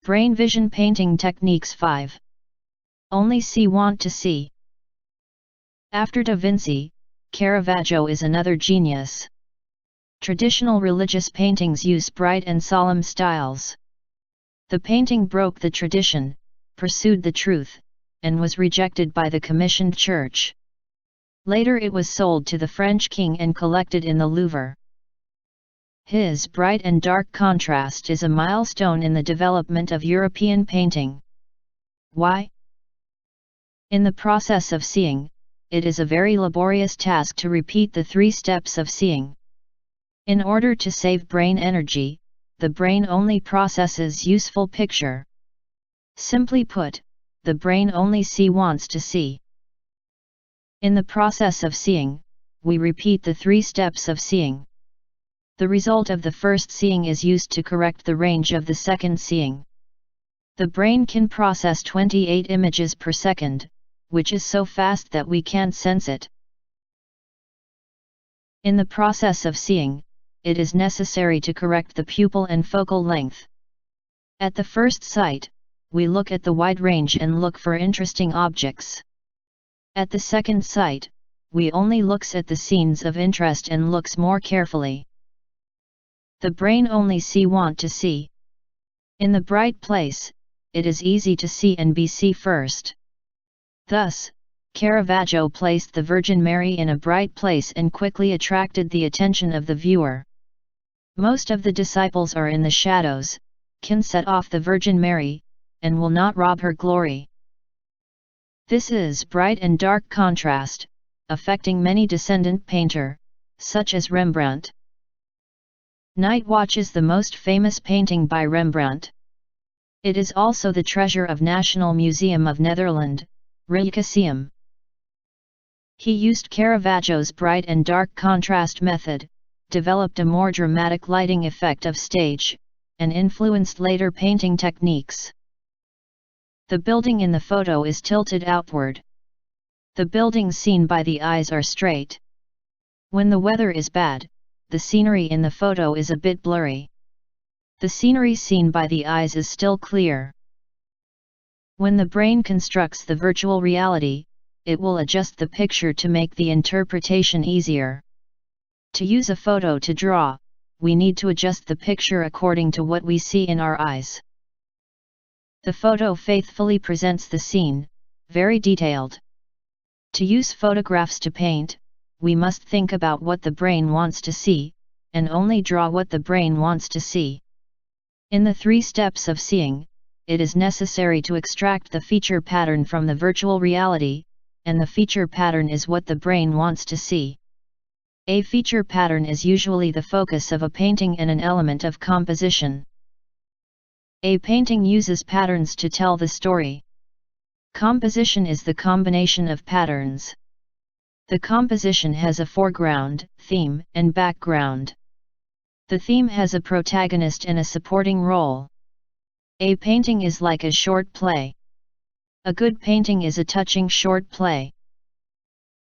Brain Vision Painting Techniques 5. Only see want to see. After Da Vinci, Caravaggio is another genius. Traditional religious paintings use bright and solemn styles. The painting broke the tradition, pursued the truth, and was rejected by the commissioned church. Later it was sold to the French king and collected in the Louvre. His bright and dark contrast is a milestone in the development of European painting. Why? In the process of seeing, it is a very laborious task to repeat the 3 steps of seeing. In order to save brain energy, the brain only processes useful picture. Simply put, the brain only wants to see. In the process of seeing, we repeat the 3 steps of seeing. The result of the first seeing is used to correct the range of the second seeing. The brain can process 28 images per second, which is so fast that we can't sense it. In the process of seeing, it is necessary to correct the pupil and focal length. At the first sight, we look at the wide range and look for interesting objects. At the second sight, we only looks at the scenes of interest and looks more carefully. The brain only want to see. In the bright place, it is easy to see and be see first. Thus, Caravaggio placed the Virgin Mary in a bright place and quickly attracted the attention of the viewer. Most of the disciples are in the shadows, can set off the Virgin Mary, and will not rob her glory. This is bright and dark contrast, affecting many descendant painter, such as Rembrandt. Night Watch is the most famous painting by Rembrandt. It is also the treasure of National Museum of Netherlands, Rijksmuseum. He used Caravaggio's bright and dark contrast method, developed a more dramatic lighting effect of stage, and influenced later painting techniques. The building in the photo is tilted outward. The buildings seen by the eyes are straight. When the weather is bad, the scenery in the photo is a bit blurry. The scenery seen by the eyes is still clear. When the brain constructs the virtual reality, it will adjust the picture to make the interpretation easier. To use a photo to draw, we need to adjust the picture according to what we see in our eyes. The photo faithfully presents the scene, very detailed. To use photographs to paint, we must think about what the brain wants to see, and only draw what the brain wants to see. In the 3 steps of seeing, it is necessary to extract the feature pattern from the virtual reality, and the feature pattern is what the brain wants to see. A feature pattern is usually the focus of a painting and an element of composition. A painting uses patterns to tell the story. Composition is the combination of patterns. The composition has a foreground, theme, and background. The theme has a protagonist and a supporting role. A painting is like a short play. A good painting is a touching short play.